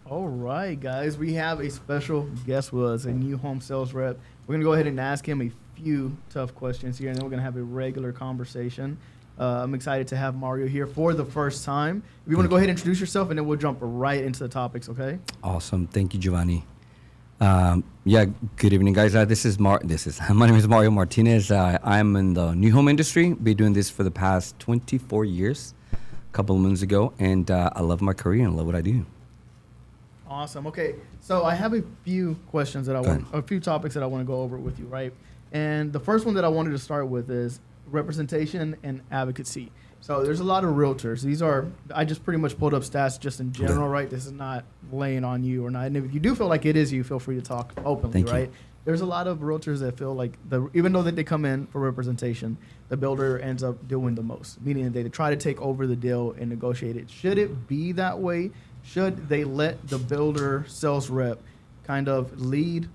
All right, guys, we have a special guest with us, a new home sales rep. We're going to go ahead and ask him a few tough questions here, and then we're going to have a regular conversation. I'm excited to have Mario here for the first time. If you want to go ahead and introduce yourself, and then we'll jump right into the topics, okay? Awesome. Thank you, Giovanni. Good evening, guys. My name is Mario Martinez. I'm in the new home industry. Been doing this for the past 24 years, a couple of months ago, and I love my career and I love what I do. Awesome. Okay, so I have a few questions that a few topics that I want to go over with you, right? And the first one that I wanted to start with is representation and advocacy. So there's a lot of realtors. I just pretty much pulled up stats just in general, right? This is not laying on you or not. And if you do feel like it is you, feel free to talk openly, right? There's a lot of realtors that feel like even though that they come in for representation, the builder ends up doing the most, meaning that they try to take over the deal and negotiate it. Should it be that way? Should they let the builder sales rep kind of lead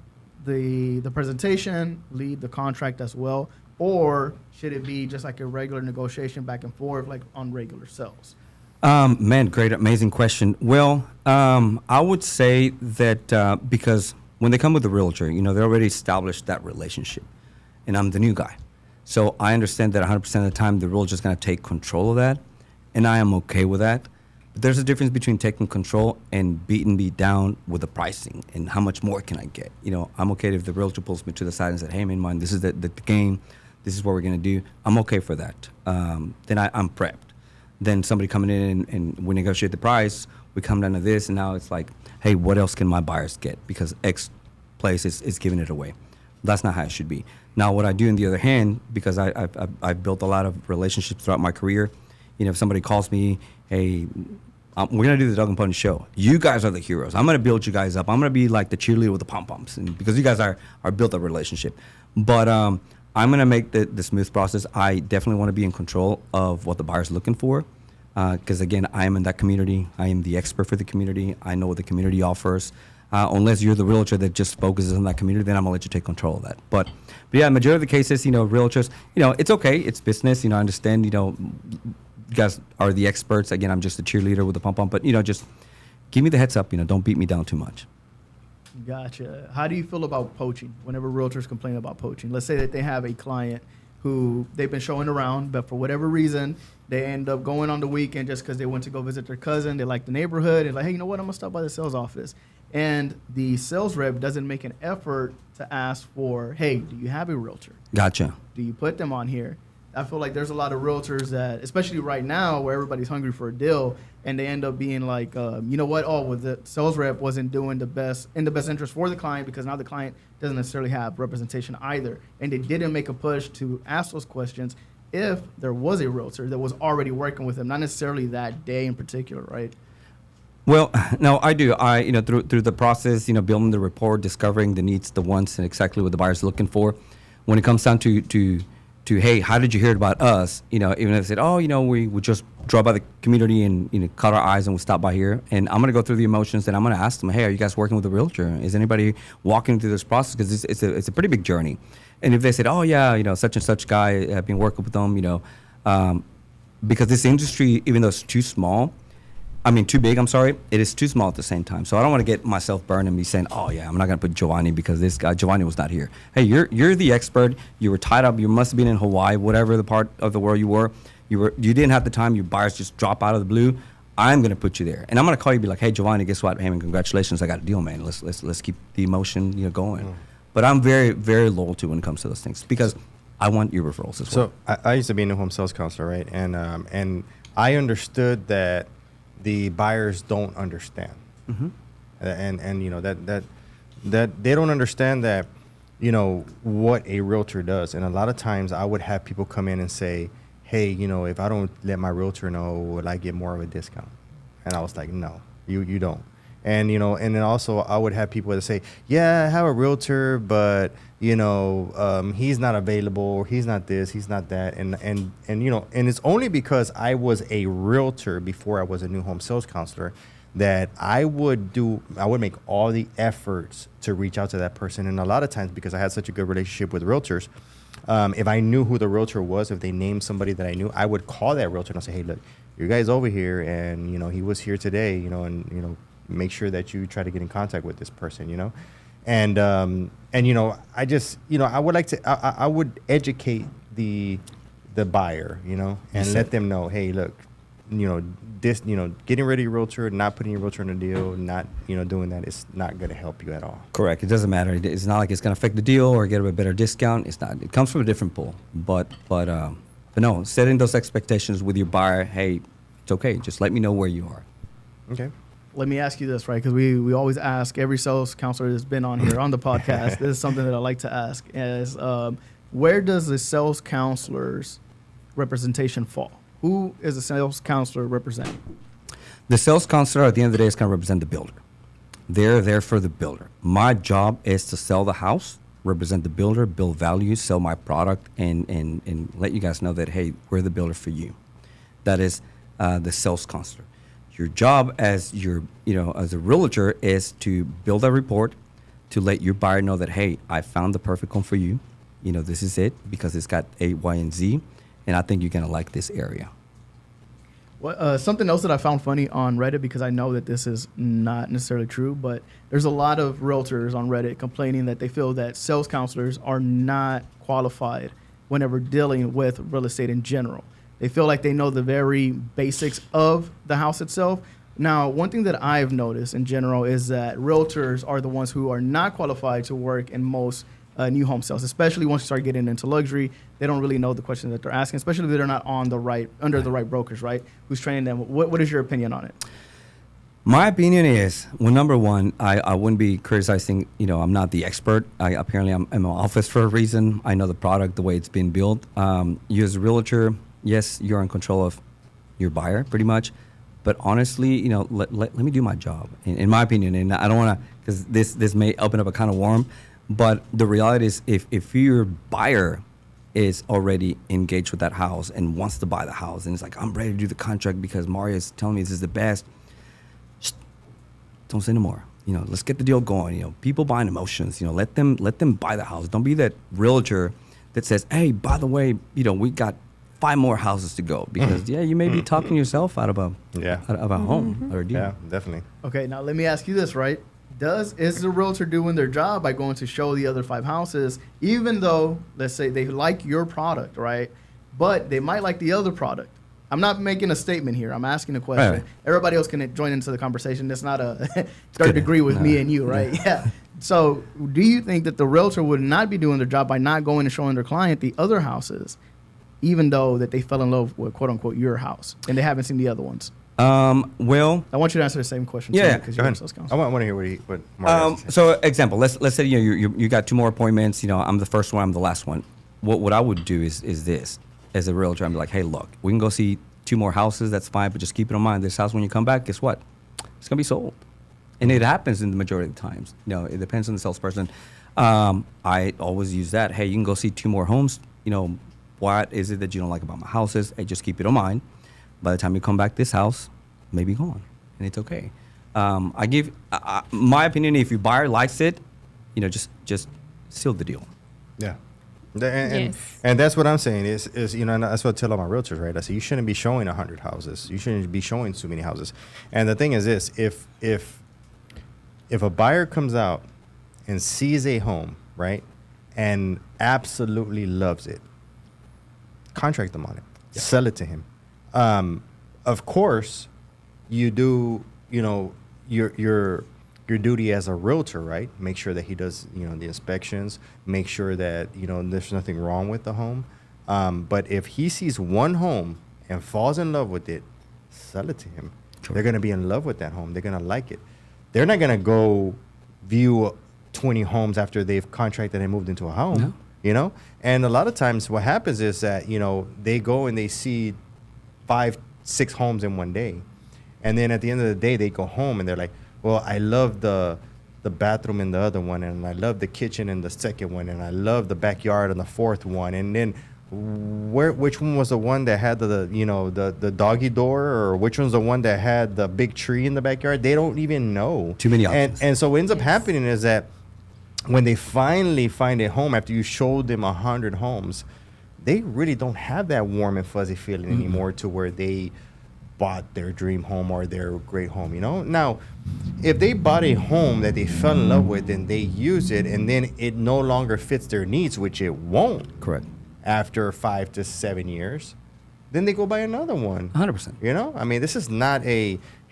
the presentation, lead the contract as well? Or should it be just like a regular negotiation back and forth, like on regular sales? Great, amazing question. Well, I would say that because when they come with a realtor, they already established that relationship, and I'm the new guy. So I understand that 100% of the time the realtor is going to take control of that, and I am okay with that. But there's a difference between taking control and beating me down with the pricing and how much more can I get. I'm okay if the realtor pulls me to the side and said, hey, man, this is the game. This is what we're going to do. I'm okay for that. Then I'm prepped. Then somebody coming in and we negotiate the price. We come down to this, and now it's like, hey, what else can my buyers get? Because X place is giving it away. That's not how it should be. Now, what I do on the other hand, because I've built a lot of relationships throughout my career, if somebody calls me, hey, we're going to do the Dog and Pony show. You guys are the heroes. I'm going to build you guys up. I'm going to be like the cheerleader with the pom-poms, and because you guys are built a relationship. But I'm going to make the smooth process. I definitely want to be in control of what the buyer's looking for. Because, again, I am in that community. I am the expert for the community. I know what the community offers. Unless you're the realtor that just focuses on that community, then I'm going to let you take control of that. But yeah, majority of the cases, realtors, it's okay. It's business. I understand, you guys are the experts. Again, I'm just a cheerleader with a pom-pom. But, just give me the heads up. Don't beat me down too much. Gotcha. How do you feel about poaching whenever realtors complain about poaching? Let's say that they have a client who they've been showing around, but for whatever reason, they end up going on the weekend just because they went to go visit their cousin. They like the neighborhood. And like, hey, you know what? I'm going to stop by the sales office. And the sales rep doesn't make an effort to ask for, hey, do you have a realtor? Gotcha. Do you put them on here? I feel like there's a lot of realtors that, especially right now where everybody's hungry for a deal, and they end up being like, you know what? Oh, well, the sales rep wasn't doing the best interest for the client because now the client doesn't necessarily have representation either. And they didn't make a push to ask those questions if there was a realtor that was already working with them, not necessarily that day in particular, right? Well, no, I do. Through the process, building the rapport, discovering the needs, the wants, and exactly what the buyer's looking for. When it comes down to hey, how did you hear about us? Even if they said, oh, we would just drop by the community and cut our eyes and we stop by here. And I'm going to go through the emotions and I'm going to ask them, hey, are you guys working with a realtor? Is anybody walking through this process? Because it's a pretty big journey. And if they said, oh, yeah, such and such guy, I've been working with them, because this industry, even though it's too big, it is too small at the same time. So I don't want to get myself burned and be saying, oh, yeah, I'm not going to put Giovanni because this guy, Giovanni was not here. Hey, you're the expert. You were tied up. You must have been in Hawaii, whatever the part of the world you were. You didn't have the time. Your buyers just drop out of the blue. I'm going to put you there. And I'm going to call you and be like, hey, Giovanni, guess what? Hey, man, congratulations. I got a deal, man. Let's keep the emotion going. Mm. But I'm very, very loyal to when it comes to those things because I want your referrals as well. So I used to be a new home sales counselor, right? And I understood that the buyers don't understand, and that they don't understand that what a realtor does. And a lot of times I would have people come in and say, hey, if I don't let my realtor know, will I get more of a discount? And I was like, no, you don't. And and then also I would have people that say, yeah, I have a realtor, but he's not available, he's not this, he's not that, and it's only because I was a realtor before I was a new home sales counselor that I would make all the efforts to reach out to that person. And a lot of times, because I had such a good relationship with realtors, if I knew who the realtor was, if they named somebody that I knew, I would call that realtor and I'll say, hey, look, your guy's over here, and he was here today, and make sure that you try to get in contact with this person, you know. And I just, I would like to, I would educate the buyer, and let them know, hey, look, this, getting rid of your realtor, not putting your realtor in a deal, not, doing that, it's not going to help you at all. Correct. It doesn't matter. It's not like it's going to affect the deal or get a better discount. It's not. It comes from a different pool. But no, setting those expectations with your buyer. Hey, it's okay. Just let me know where you are. Okay. Let me ask you this, right? Because we always ask every sales counselor that's been on here on the podcast. This is something that I like to ask: is where does the sales counselor's representation fall? Who is a sales counselor representing? The sales counselor at the end of the day is going to represent the builder. They're there for the builder. My job is to sell the house, represent the builder, build value, sell my product, and let you guys know that, hey, we're the builder for you. That is the sales counselor. Your job as as a realtor is to build a report to let your buyer know that, hey, I found the perfect home for you. This is it because it's got A, Y, and Z, and I think you're going to like this area. Well, something else that I found funny on Reddit, because I know that this is not necessarily true, but there's a lot of realtors on Reddit complaining that they feel that sales counselors are not qualified whenever dealing with real estate in general. They feel like they know the very basics of the house itself. Now, one thing that I've noticed in general is that realtors are the ones who are not qualified to work in most new home sales, especially once you start getting into luxury. They don't really know the questions that they're asking, especially if they're not on the under the right brokers, right? Who's training them? What is your opinion on it? My opinion is, well, number one, I wouldn't be criticizing, I'm not the expert. Apparently I'm in my office for a reason. I know the product, the way it's been built. You as a realtor, yes, you're in control of your buyer pretty much. But honestly, let me do my job, in my opinion. And I don't want to, because this may open up a kind of worm. But the reality is, if your buyer is already engaged with that house and wants to buy the house, and it's like, I'm ready to do the contract because Mario is telling me this is the best, just don't say no more. Let's get the deal going. People buying emotions. Let them buy the house. Don't be that realtor that says, hey, by the way, we got 5 more houses to go, because you may be talking yourself out of a home or a deal. Yeah, definitely. Okay, now let me ask you this, right? Is the realtor doing their job by going to show the other 5 houses, even though, let's say, they like your product, right? But they might like the other product. I'm not making a statement here. I'm asking a question. Right. Everybody else can join into the conversation. It's not a third degree with me and you, right? Yeah. So do you think that the realtor would not be doing their job by not going and showing their client the other houses, even though that they fell in love with, quote unquote, your house and they haven't seen the other ones? Well, I want you to answer the same question. Yeah, because go you're ahead. a sales counselor. I want to hear what Mario has to say. so example, let's say you got 2 more appointments. I'm the first one, I'm the last one. What I would do is this, as a realtor, I'm like, hey, look, we can go see 2 more houses. That's fine, but just keep it in mind, this house, when you come back, guess what? It's gonna be sold, and it happens in the majority of the times. It depends on the salesperson. I always use that. Hey, you can go see 2 more homes. What is it that you don't like about my houses? Hey, just keep it in mind. By the time you come back, this house may be gone, and it's okay. I give my opinion. If your buyer likes it, just seal the deal. Yeah. Yes. And that's what I'm saying is and that's what I tell all my realtors, right? I say, you shouldn't be showing 100 houses. You shouldn't be showing too many houses. And the thing is this, if a buyer comes out and sees a home, right, and absolutely loves it, contract them on it. Yeah. Sell it to him. Of course, you do, your duty as a realtor, right? Make sure that he does, the inspections. Make sure that, there's nothing wrong with the home. But if he sees one home and falls in love with it, sell it to him. Sure. They're going to be in love with that home. They're going to like it. They're not going to go view 20 homes after they've contracted and moved into a home, And a lot of times what happens is that, they go and they see 5, 6 homes in one day. And then at the end of the day, they go home and they're like, well, I love the bathroom in the other one, and I love the kitchen in the second one, and I love the backyard in the fourth one. And then which one was the one that had the doggy door, or which one's the one that had the big tree in the backyard? They don't even know. Too many options. And so what ends up happening is that when they finally find a home after you showed them 100 homes, they really don't have that warm and fuzzy feeling anymore, to where they bought their dream home or their great home, you know? Now, if they bought a home that they fell in love with and they use it and then it no longer fits their needs, which it won't. Correct. After 5 to 7 years, then they go buy another one. 100%. You know, I mean, this is not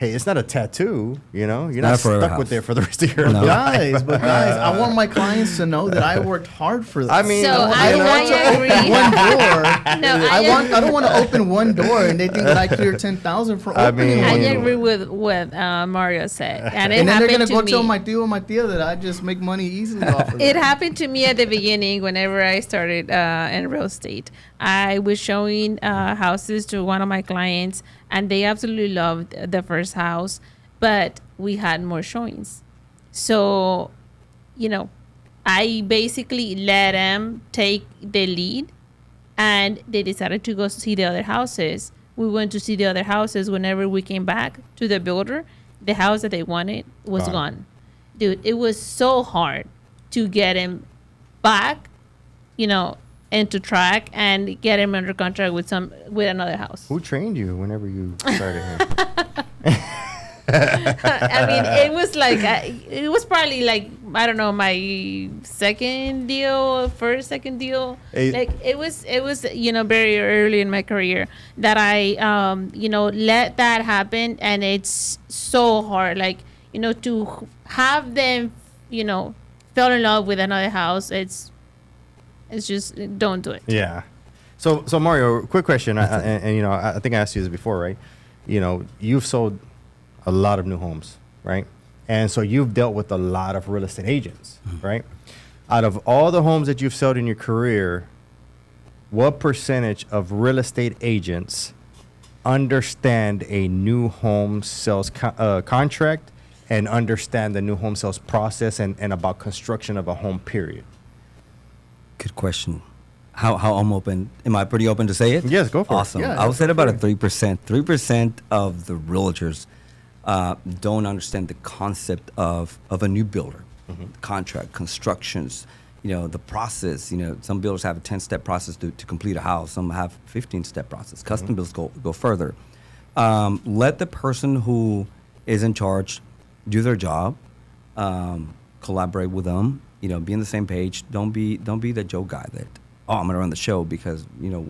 it's not a tattoo. You know, you're Not not a forever stuck with house. it for the rest of your No. life. Guys, I want my clients to know that I worked hard for this. I mean, So I don't want to agree. open one door. No, I don't want to open one door and they think that I cleared 10,000 for I opening mean- I one door. agree with what Mario said, and it And then they're gonna happened go to tell me. my tío and my tía that I just make money easily off of It happened to me at the beginning whenever I started in real estate. I was showing houses to one of my clients, and they absolutely loved the first house, but we had more showings. So, I basically let them take the lead, and they decided to go see the other houses. We went to see the other houses. Whenever we came back to the builder, the house that they wanted was gone. Dude, it was so hard to get him back, into track and get him under contract with another house. Who trained you whenever you started here? I mean, it was like it was probably like, I don't know, my second deal. Hey. Like it was very early in my career that I let that happen, and it's so hard, like to have them fell in love with another house. It's just, don't do it. Yeah. So Mario, quick question, and I think I asked you this before, right? You've sold a lot of new homes, right? And so you've dealt with a lot of real estate agents, right? Out of all the homes that you've sold in your career, what percentage of real estate agents understand a new home sales contract and understand the new home sales process and about construction of a home, period? Good question. How I'm open? Am I pretty open to say it? Yes, go for it. Awesome. Yeah, I would say go about a for 3%. 3% of the realtors don't understand the concept of a new builder, contract, constructions, the process. Some builders have a 10-step process to complete a house. Some have 15-step process. Custom builds go further. Let the person who is in charge do their job. Collaborate with them. Be on the same page. Don't be the Joe guy that, I'm gonna run the show, because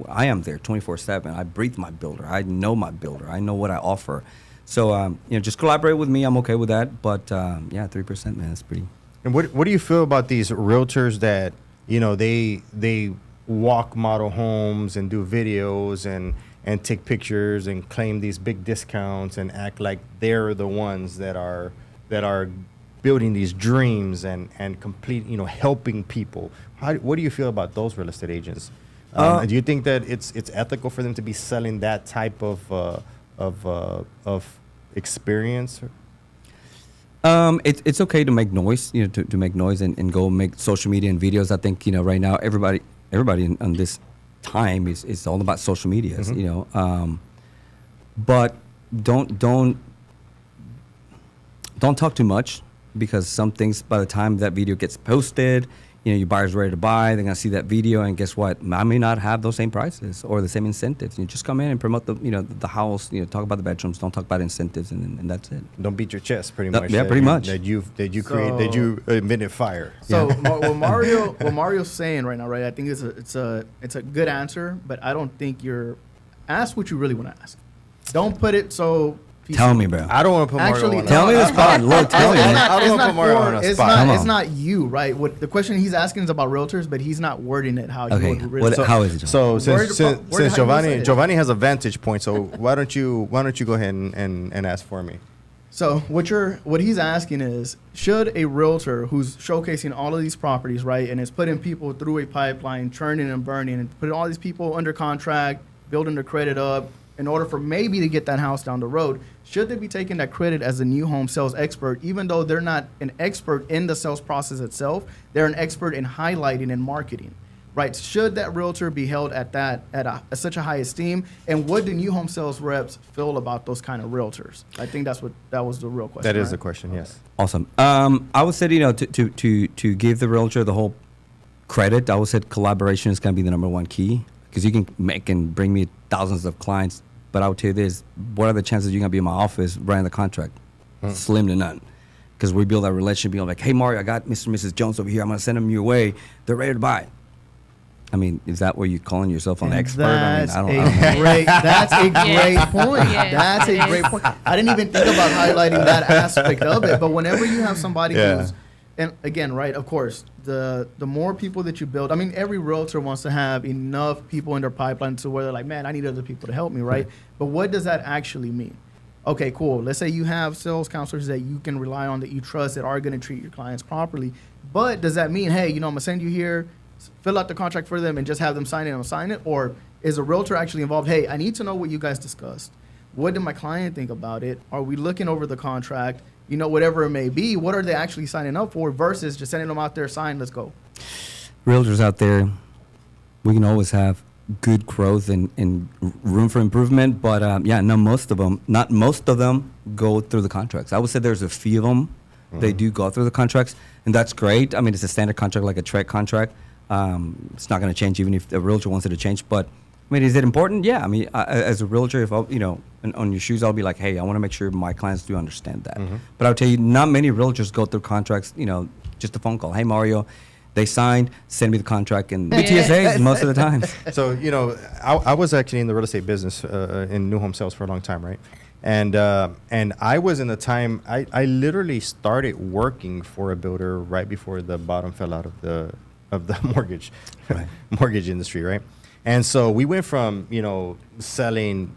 I am there 24/7. I breathe my builder. I know my builder. I know what I offer. So just collaborate with me. I'm okay with that. But 3%, man, that's pretty. And what do you feel about these realtors that they walk model homes and do videos and take pictures and claim these big discounts and act like they're the ones that are building these dreams and complete, helping people? What do you feel about those real estate agents? Do you think that it's ethical for them to be selling that type of experience? It's okay to make noise, to make noise and go make social media and videos. I think right now everybody in this time is all about social medias, but don't talk too much. Because some things, by the time that video gets posted, your buyer's ready to buy. They're gonna see that video, and guess what? I may not have those same prices or the same incentives. You just come in and promote the house. Talk about the bedrooms. Don't talk about incentives, and that's it. Don't beat your chest, pretty much. Yeah, pretty much. That you invented fire. So what Mario's saying right now, right? I think it's a good answer, but I don't think ask what you really want to ask. Don't put it so. Tell me, bro. I don't want to put Mario on tell me the spot. Look, tell me. I don't want to put Mario on a spot. It's not you, right? What the question he's asking is about realtors, but he's not wording it how Okay. you would really. How is it, John? So Word- since word how you say it. Giovanni has a vantage point, so why don't you go ahead and ask for me? So what he's asking is, should a realtor who's showcasing all of these properties, right, and is putting people through a pipeline, churning and burning, and putting all these people under contract, building their credit up, in order for maybe to get that house down the road, should they be taking that credit as a new home sales expert, even though they're not an expert in the sales process itself? They're an expert in highlighting and marketing, right? Should that realtor be held at such a high esteem? And what do new home sales reps feel about those kind of realtors? I think that was the real question. That is right? the question. Yes. Awesome. I would say to give the realtor the whole credit, I would say collaboration is going to be the number one key, because you can make and bring me thousands of clients But I would tell you this: what are the chances you're gonna be in my office writing the contract? Slim to none. Because we build that relationship, being like, hey, Mario, I got Mr. and Mrs. Jones over here. I'm gonna send them your way. They're ready to buy it. I mean, is that what you're calling yourself an expert? That's I mean, I don't know. That's a great Yes. point. Yes, That's a it great is. point. I didn't even think about highlighting that aspect of it. But whenever you have somebody Yeah. who's, and again, right, of course, the more people that you build, I mean, every realtor wants to have enough people in their pipeline to where they're like, man, I need other people to help me, right? But what does that actually mean? Okay, cool. Let's say you have sales counselors that you can rely on, that you trust, that are going to treat your clients properly. But does that mean, hey, I'm going to send you here, fill out the contract for them, and just have them sign it and sign it? Or is a realtor actually involved? Hey, I need to know what you guys discussed. What did my client think about it? Are we looking over the contract? Whatever it may be, what are they actually signing up for versus just sending them out there, sign, let's go. Realtors out there, we can always have good growth and room for improvement, but not most of them go through the contracts. I would say there's a few of them, they do go through the contracts, and that's great. I mean, it's a standard contract, like a trade contract. It's not going to change even if the realtor wants it to change, but I mean, is it important? Yeah. I mean, as a realtor, if on your shoes, I'll be like, hey, I want to make sure my clients do understand that. But I'll tell you, not many realtors go through contracts, just a phone call. Hey, Mario, they signed, send me the contract, and the TSAs most of the time. So, I was actually in the real estate business in new home sales for a long time, right? And I was in the time, I literally started working for a builder right before the bottom fell out of the mortgage industry, right? And so we went from, selling,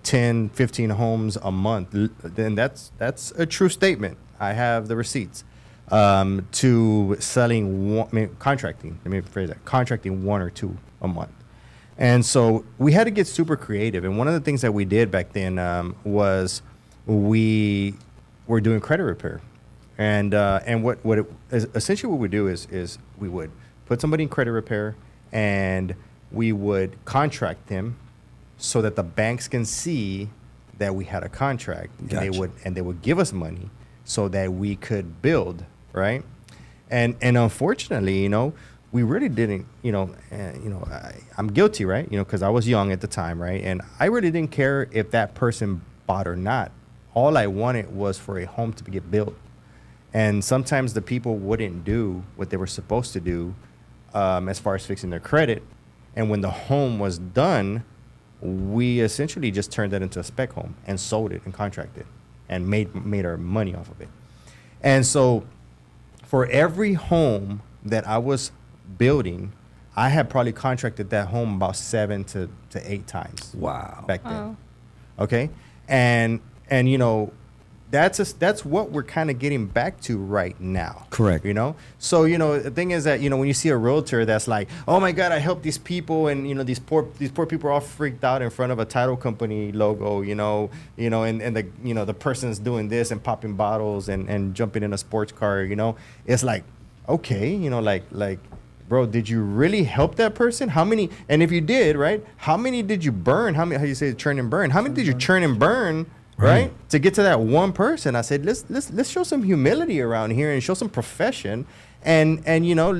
10, 15 homes a month, and that's a true statement. I have the receipts. To selling contracting, let me rephrase that, contracting 1 or 2 a month. And so we had to get super creative. And one of the things that we did back then was we were doing credit repair. And essentially what we do is we would put somebody in credit repair and we would contract them so that the banks can see that we had a contract. Gotcha. And they would give us money so that we could build, right? And unfortunately, we really didn't, I'm guilty, right? Because I was young at the time, right? And I really didn't care if that person bought or not. All I wanted was for a home to get built. And sometimes the people wouldn't do what they were supposed to do as far as fixing their credit. And when the home was done, we essentially just turned that into a spec home and sold it and contracted and made our money off of it. And so for every home that I was building, I had probably contracted that home about 7 to 8 times. Wow. Back then. Okay? And that's what we're kind of getting back to right now. Correct. So the thing is that when you see a realtor that's like, oh my God, I helped these people, and these poor people are all freaked out in front of a title company logo, and the person's doing this and popping bottles and jumping in a sports car, it's like, okay, like bro, did you really help that person? How many? And if you did, right, how many did you burn? How you say churn and burn? How many did you churn and burn? Right? To get to that one person, I said, let's show some humility around here and show some profession, and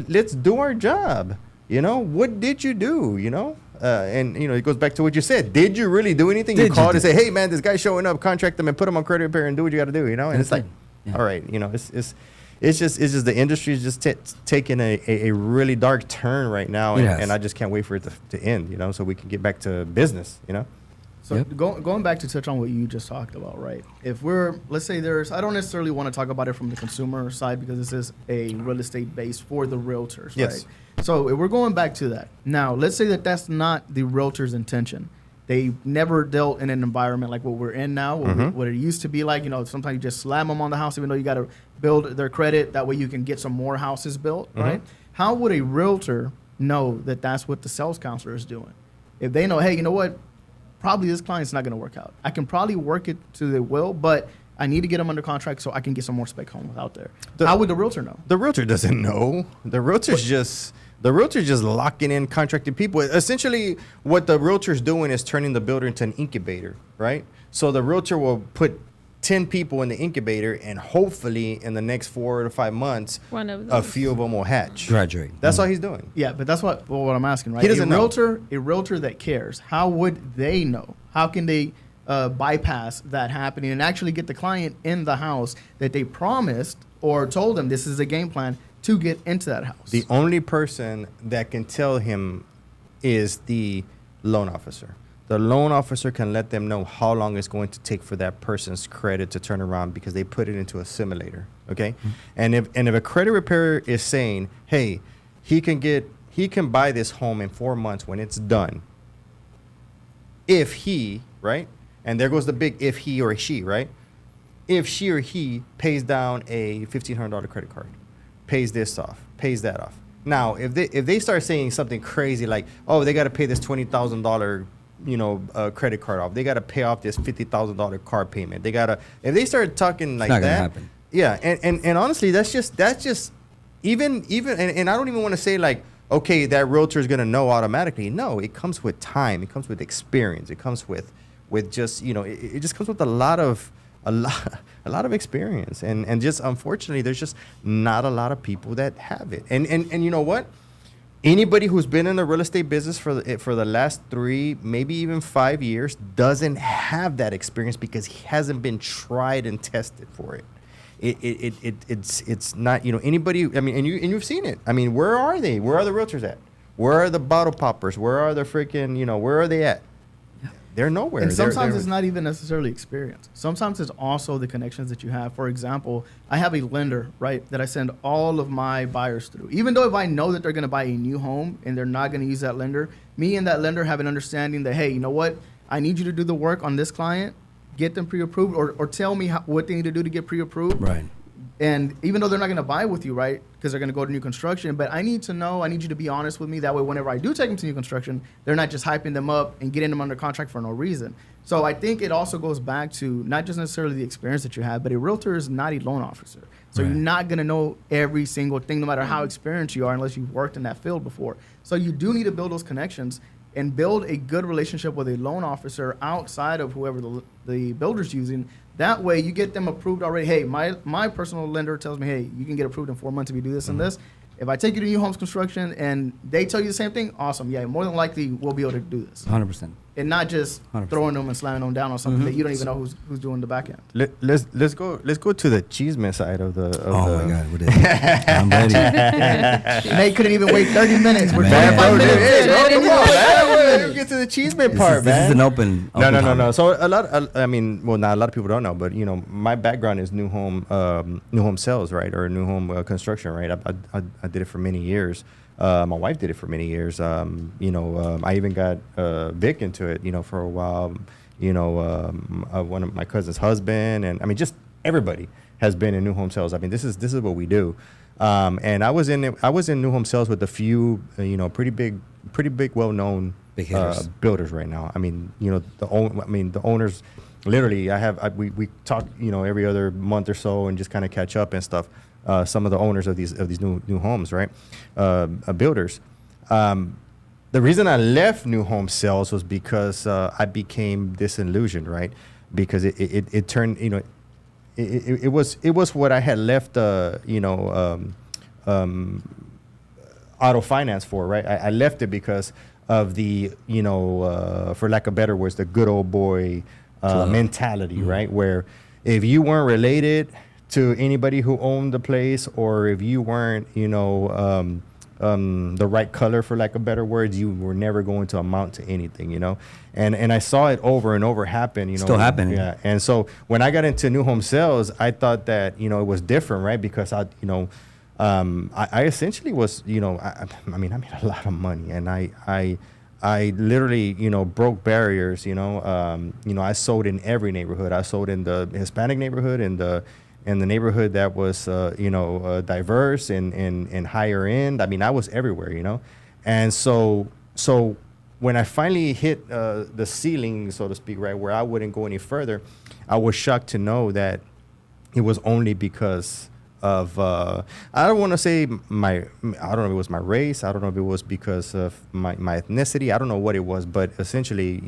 let's do our job. What did you do? It goes back to what you said. Did you really do anything? You called and say, hey man, this guy's showing up. Contract them and put them on credit repair and do what you got to do. And it's like, all right, it's just the industry is just taking a really dark turn right now, and I just can't wait for it to end. So we can get back to business. So going back to touch on what you just talked about, right? If let's say I don't necessarily want to talk about it from the consumer side because this is a real estate base for the realtors, yes. Right? So if we're going back to that. Now, let's say that that's not the realtor's intention. They never dealt in an environment like what we're in now, what it used to be like. Sometimes you just slam them on the house even though you got to build their credit. That way you can get some more houses built, right? How would a realtor know that that's what the sales counselor is doing? If they know, hey, you know what? Probably this client's not going to work out. I can probably work it to the will, but I need to get them under contract so I can get some more spec homes out there. How would the realtor know? The realtor doesn't know. The realtor's just locking in contracted people. Essentially, what the realtor's doing is turning the builder into an incubator, right? So the realtor will put 10 people in the incubator, and hopefully in the next 4 to 5 months, One of a those. few of them will hatch. Graduate. That's all he's doing. Yeah, but that's what I'm asking, right? He doesn't know. A realtor that cares, how would they know? How can they bypass that happening and actually get the client in the house that they promised or told them this is a game plan to get into that house? The only person that can tell him is the loan officer. The loan officer can let them know how long it's going to take for that person's credit to turn around because they put it into a simulator. Okay, and if a credit repairer is saying, hey, he can buy this home in 4 months when it's done. If he, right, and there goes the big if he or she, right? If she or he pays down a $1,500 credit card, pays this off, pays that off. Now, if they start saying something crazy like, oh, they got to pay this $20,000 credit card off. They got to pay off this $50,000 car payment. If they start talking like not gonna that, happen. yeah. And honestly, that's just even, and I don't even want to say like, okay, that realtor is going to know automatically. No, it comes with time. It comes with experience. It comes with just, it just comes with a lot of experience. And just, unfortunately, there's just not a lot of people that have it. And you know what? Anybody who's been in the real estate business for the last 3, maybe even 5 years doesn't have that experience because he hasn't been tried and tested for it. It's not, anybody. I mean, and you've seen it. I mean, where are they? Where are the realtors at? Where are the bottle poppers? Where are the freaking, where are they at? They're nowhere. And sometimes it's not even necessarily experience. Sometimes it's also the connections that you have. For example, I have a lender, right, that I send all of my buyers through. Even though if I know that they're going to buy a new home and they're not going to use that lender, me and that lender have an understanding that, hey, you know what? I need you to do the work on this client, get them pre-approved, or tell me what they need to do to get pre-approved. Right. And even though they're not going to buy with you, right, because they're going to go to new construction, but I need to know, I need you to be honest with me. That way, whenever I do take them to new construction, they're not just hyping them up and getting them under contract for no reason. So I think it also goes back to not just necessarily the experience that you have, but a realtor is not a loan officer. So Right. you're not going to know every single thing, no matter how experienced you are, unless you've worked in that field before. So you do need to build those connections and build a good relationship with a loan officer outside of whoever the builder's using. That way, you get them approved already. Hey, my personal lender tells me, hey, you can get approved in 4 months if you do this and this. If I take you to new homes construction and they tell you the same thing, awesome. Yeah, more than likely we'll be able to do this. 100%. And not just 100%. throwing them and slamming them down on something that you don't even know who's doing the back end. Let's go to the cheeseman side of the. Oh my God, what is it? I'm ready. Nate couldn't even wait 30 minutes. We're Man, 45 bro, minutes. Hey, in. bro, Nate didn't come on, even wait 30 man. minutes. Let's get to the cheeseman This part, is man. an open No. topic. So not a lot of people don't know, but my background is new home sales, right, or new home construction, right. I did it for many years. My wife did it for many years. I even got Vic into it, for a while. One of my cousin's husband, and I mean, just everybody has been in new home sales. I mean, this is what we do. And I was in new home sales with a few, pretty big, well-known Big hitters. builders right now. I mean, the owners. Literally, we talk, every other month or so, and just kind of catch up and stuff. Some of the owners of these new homes, right? Builders. The reason I left new home sales was because I became disillusioned, right? Because it turned, it was what I had left, auto finance for, right? I left it because of the, for lack of better words, the good old boy mentality, right? Where if you weren't related to anybody who owned the place, or if you weren't, the right color, for lack of better words, you were never going to amount to anything, and I saw it over and over happen, Still happening. Yeah. And so when I got into new home sales, I thought that, it was different, right? Because I essentially was, I made a lot of money, and I literally, broke barriers, I sold in every neighborhood. I sold in the Hispanic neighborhood, in the neighborhood that was, diverse and higher end. I mean, I was everywhere, And so when I finally hit the ceiling, so to speak, right, where I wouldn't go any further, I was shocked to know that it was only because I don't want to say I don't know if it was my race. I don't know if it was because of my ethnicity. I don't know what it was, but essentially,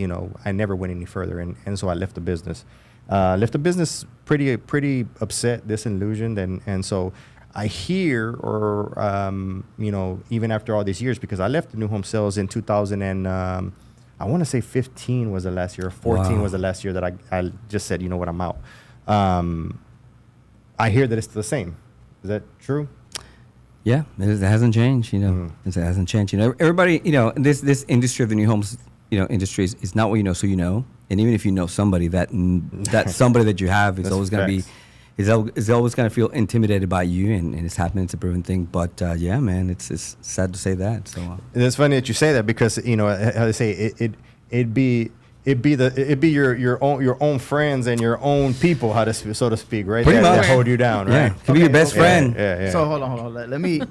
I never went any further, and so I left the business. Left the business pretty upset, disillusioned, and so I hear, or even after all these years, because I left the new home sales in 2000 and I want to say 15 was the last year, 14 was the last year that I just said, you know what, I'm out. I hear that it's the same. Is that true? Yeah, it hasn't changed. It hasn't changed. Everybody, this industry of the new homes, industry is not what you know, so you know. And even if you know somebody, that somebody that you have is always going to be, is always going to feel intimidated by you, and it's happening. It's a proven thing. But yeah, man, it's sad to say that. So and it's funny that you say that because how they say it'd be your own friends and your own people, so to speak, right? Pretty much. That hold you down, right? Yeah, could be your best friend. Yeah. So hold on. Let me.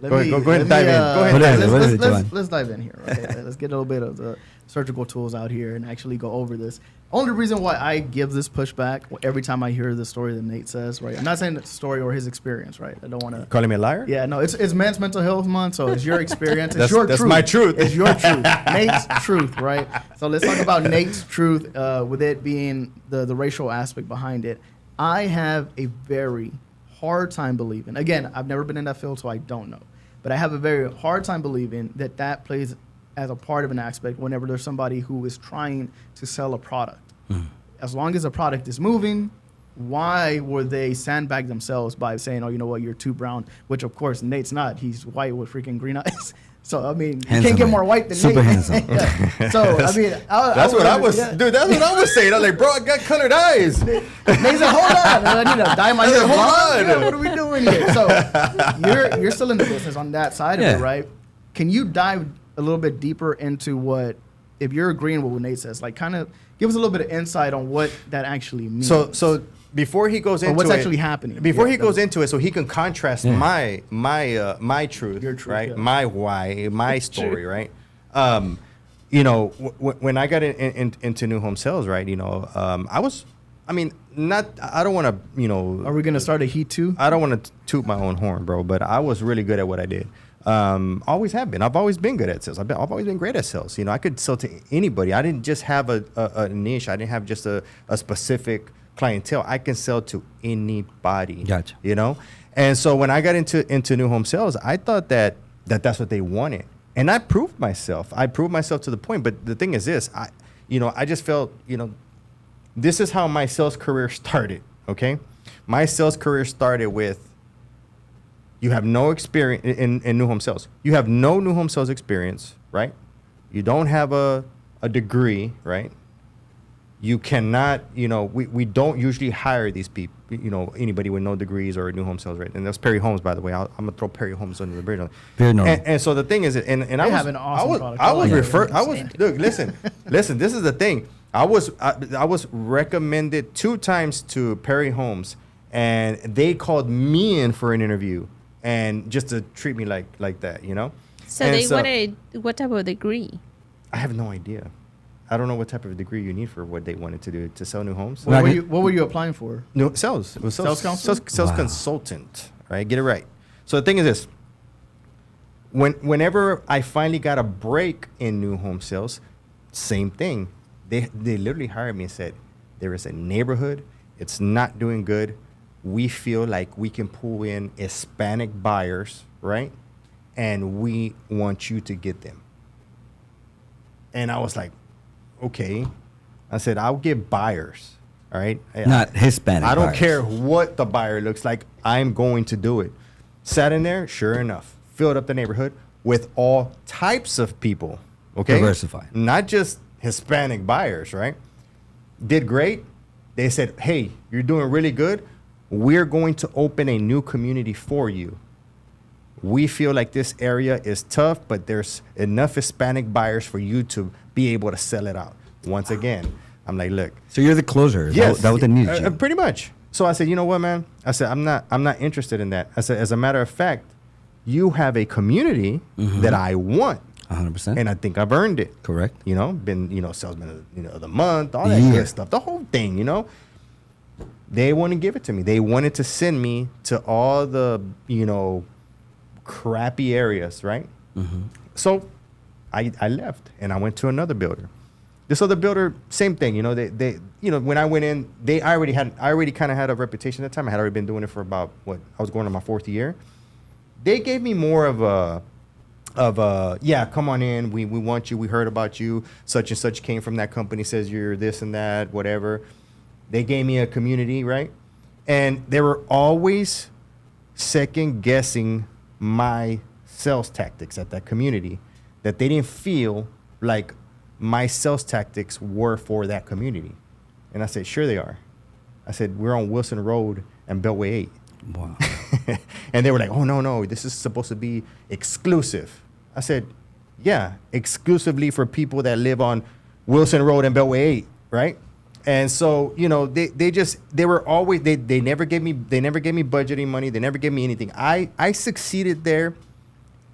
Go ahead and dive in. Go ahead. Let's dive in here. Okay? Let's get a little bit of the surgical tools out here and actually go over this. Only reason why I give this pushback every time I hear the story that Nate says, right? I'm not saying it's a story or his experience, right? I don't want to calling me a liar. Yeah, no, it's Men's Mental Health Month, so it's your experience. It's your that's truth. my truth. It's your truth. Nate's truth, right? So let's talk about Nate's truth, with it being the racial aspect behind it. I have a very hard time believing. Again, I've never been in that field, so I don't know. But I have a very hard time believing that plays as a part of an aspect whenever there's somebody who is trying to sell a product. As long as the product is moving, why would they sandbag themselves by saying, oh, you know what, you're too brown, which of course Nate's not. He's white with freaking green eyes. So, I mean, handsome, you can't get more white than super Nate. handsome. Yeah. So, I mean, that's what I was saying. I was like, bro, I got colored eyes. Nate said, hold on, I need to dye my hair. Hold on. Yeah, what are we doing here? So, you're still in the business on that side of it, right? Can you dive a little bit deeper into what, if you're agreeing with what Nate says, like kind of give us a little bit of insight on what that actually means. So before he goes into what's actually happening. Before he goes into it, so he can contrast my truth, your truth, right? yeah. My why, my story, right? When I got into new home sales, right? I don't want to, Are we gonna start a heat too? I don't want to toot my own horn, bro, but I was really good at what I did. Always have been. I've always been good at sales. I've always been great at sales. I could sell to anybody. I didn't just have a niche. I didn't have just a specific clientele. I can sell to anybody. Gotcha. And so when I got into new home sales, I thought that's what they wanted, and I proved myself. I proved myself to the point. But the thing is this, I just felt, this is how my sales career started. Okay, my sales career started with. You have no experience in new home sales. You have no new home sales experience, right? You don't have a degree, right? You cannot, we don't usually hire these people, anybody with no degrees or new home sales, right? And that's Perry Homes, by the way. I'm gonna throw Perry Homes under the bridge. Very normal. And so the thing is, and I have an awesome product. Look, listen, this is the thing. I was recommended 2 times to Perry Homes, and they called me in for an interview. And just to treat me like that, So they wanted what type of degree? I have no idea. I don't know what type of degree you need for what they wanted to do to sell new homes. What were you applying for? No, sales. It was sales counselor? Sales consultant. Right, get it right. So the thing is this: whenever I finally got a break in new home sales, same thing. They literally hired me and said, there is a neighborhood. It's not doing good. We feel like we can pull in Hispanic buyers, right? And we want you to get them. And I was like, okay. I said, I'll get buyers, all right? Not Hispanic I don't buyers. care what the buyer looks like. I'm going to do it. Sat in there, sure enough, filled up the neighborhood with all types of people, okay? Diversified. Not just Hispanic buyers, right? Did great. They said, hey, you're doing really good. We're going to open a new community for you. We feel like this area is tough, but there's enough Hispanic buyers for you to be able to sell it out. Once again, I'm like, look. So you're the closer. Yes, That what they needed you. Pretty much. So I said, you know what, man? I said, I'm not interested in that. I said, as a matter of fact, you have a community that I want. 100%. And I think I've earned it. Correct. Been, salesman of the month, all that good stuff, the whole thing, They wouldn't give it to me. They wanted to send me to all the, crappy areas, right? So I left and I went to another builder. This other builder, same thing. They when I went in, I already kind of had a reputation at the time. I had already been doing it for about I was going on my 4th year. They gave me more of a, yeah, come on in. We want you. We heard about you. Such and such came from that company, says you're this and that, whatever. They gave me a community, right? And they were always second guessing my sales tactics at that community, that they didn't feel like my sales tactics were for that community. And I said, sure they are. I said, we're on Wilson Road and Beltway 8. Wow. And they were like, oh, no, this is supposed to be exclusive. I said, yeah, exclusively for people that live on Wilson Road and Beltway 8, right? And so, they were always, they never gave me budgeting money. They never gave me anything. I succeeded there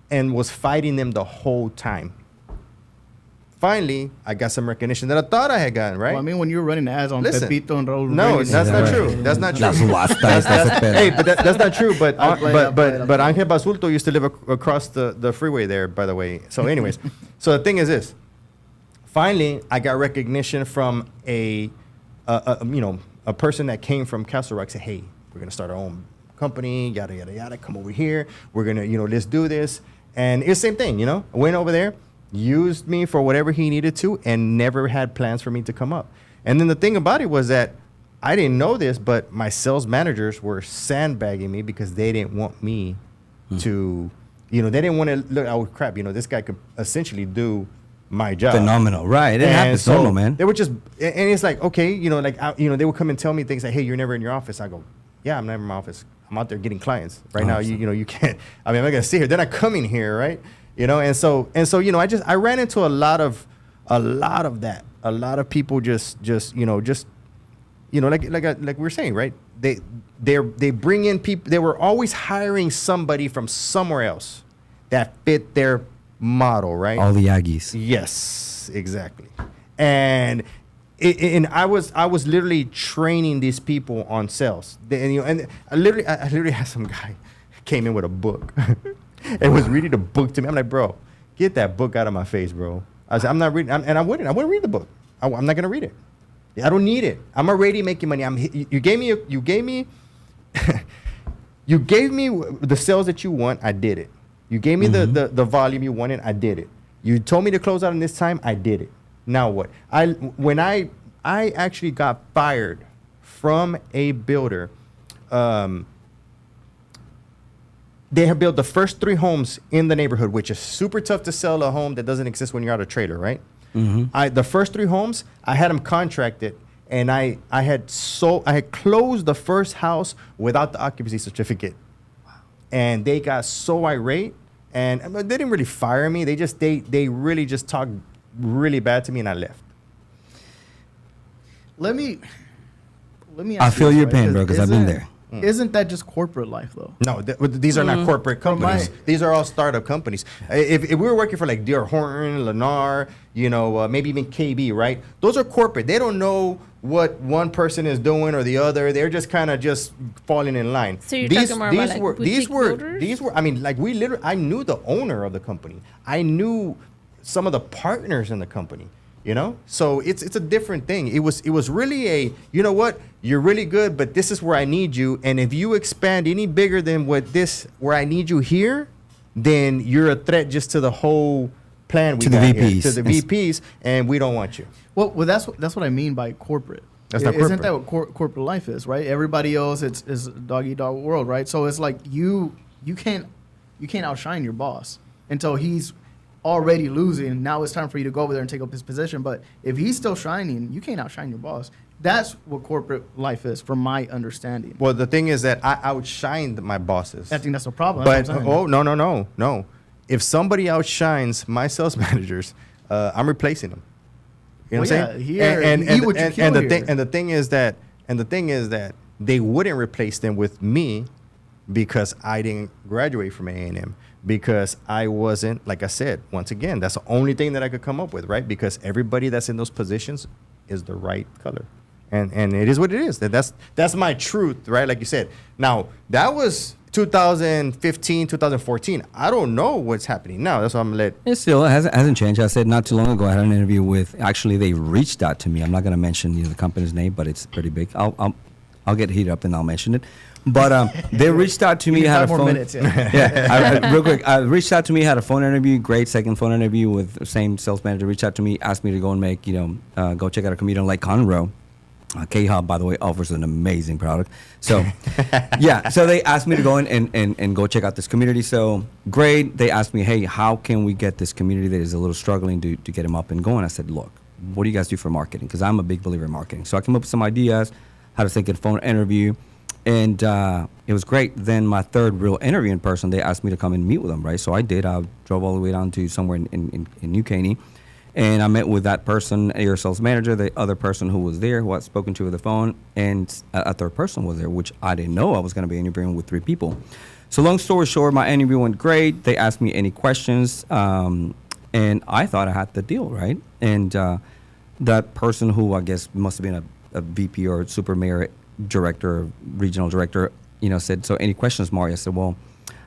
and was fighting them the whole time. Finally, I got some recognition that I thought I had gotten, right? Well, I mean, when you're running ads on Listen, Pepito and Raul no, Reyes, that's not Right. true. That's not true. Hey, Hey, but that's not true. But I'll play it, but Angel Basulto used to live across the freeway there, by the way. So, anyways, so the thing is this. Finally, I got recognition from a person that came from Castle Rock. Said, hey, we're gonna start our own company. Yada yada yada. Come over here. We're gonna let's do this. And it's the same thing. I went over there, used me for whatever he needed to, and never had plans for me to come up. And then the thing about it was that I didn't know this, but my sales managers were sandbagging me because they didn't want me to, they didn't want to look, oh crap, this guy could essentially do my job. Phenomenal, right? It And happens so normal, man. They were just, and it's like, okay, they would come and tell me things like, hey, you're never in your office. I go, yeah, I'm never in my office. I'm out there getting clients right now. Awesome. You can't, I'm not going to sit here. They're not coming here, right? And so, I ran into a lot of that. A lot of people just like we were saying, right? They bring in people. They were always hiring somebody from somewhere else that fit their model, right? All the Aggies. Yes, exactly. And I was literally training these people on sales. And I literally had some guy came in with a book and was reading the book to me. I'm like, bro, get that book out of my face, bro. I said, I'm not reading, and I wouldn't read the book. I'm not gonna read it. I don't need it. I'm already making money. You gave me you gave me the sales that you want. I did it. You gave me the volume you wanted. I did it. You told me to close out in this time. I did it. Now what? When I actually got fired from a builder. They have built the first 3 homes in the neighborhood, which is super tough to sell a home that doesn't exist when you're out of trailer, right? The first 3 homes, I had them contracted, and I had closed the first house without the occupancy certificate. And they got so irate, and they didn't really fire me. They really just talked really bad to me, and I left. Let me. I ask feel you your this, pain, right? bro, because I've been there. Isn't that just corporate life, though? No, these are not corporate companies. These are all startup companies. If we were working for like D.R. Horton, Lennar, maybe even KB, right? Those are corporate. They don't know what one person is doing or the other. They're just kind of just falling in line. So you're talking more about like boutique builders? I mean, like I knew the owner of the company. I knew some of the partners in the company. So it's a different thing. It was really you're really good, but this is where I need you. And if you expand any bigger than where I need you here, then you're a threat just to the whole plan we got here, to the VPs, and we don't want you. Well, that's what I mean by corporate. That's not Isn't corporate. that what corporate life is, right? Everybody else, it's a dog eat dog world, right? So it's like you can't outshine your boss until he's already losing. Now it's time for you to go over there and take up his position. But if he's still shining, you can't outshine your boss. That's what corporate life is, from my understanding. Well, the thing is that I outshined my bosses. I think that's a problem. But That's what I'm saying. no. If somebody outshines my sales managers, I'm replacing them. You know what I'm saying? Here, and the thing is that they wouldn't replace them with me because I didn't graduate from A&M. Because I wasn't, like I said, once again, that's the only thing that I could come up with, right? Because everybody that's in those positions is the right color. and it is what it is. That's my truth, right? Like you said. Now that was 2015, 2014. I don't know what's happening now. That's why I'm gonna let. It still hasn't changed. I said not too long ago I had an interview with. Actually, they reached out to me. I'm not going to mention the company's name, but it's pretty big. I'll get heated up and I'll mention it. But they reached out to me. Had a phone. Minutes, yeah. Yeah, real quick. I reached out to me. Had a phone interview. Great second phone interview with the same sales manager. Reached out to me. Asked me to go and make go check out a community on Lake Conroe. K-Hub, by the way, offers an amazing product. So, yeah. So they asked me to go in and go check out this community. So, great. They asked me, hey, how can we get this community that is a little struggling to get them up and going? I said, look, what do you guys do for marketing? Because I'm a big believer in marketing. So I came up with some ideas, how to think a phone interview. And it was great. Then my third real interview in person, they asked me to come and meet with them, right? So I did. I drove all the way down to somewhere in New Caney. And I met with that person, your sales manager, the other person who was there, who I'd spoken to over the phone, and a third person was there, which I didn't know I was going to be interviewing with 3 people. So long story short, my interview went great. They asked me any questions, and I thought I had the deal, right? And that person who I guess must have been a VP or super mayor, director, regional director, said, so any questions, Mario? I said, well,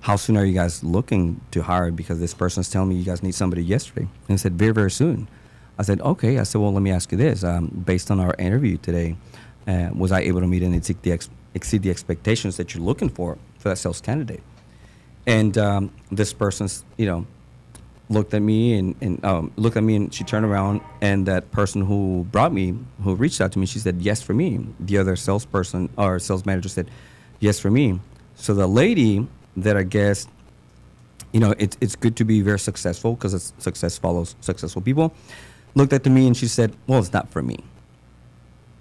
how soon are you guys looking to hire? Because this person's telling me you guys need somebody yesterday. And he said, very, very soon. I said, okay. I said, well, let me ask you this. Based on our interview today, was I able to meet and exceed the expectations that you're looking for that sales candidate? And this person's, looked at me and she turned around, and that person who reached out to me, she said, yes for me. The other salesperson or sales manager said, yes for me. So the lady that I guess, it's good to be very successful because success follows successful people, looked at me and she said, well, it's not for me.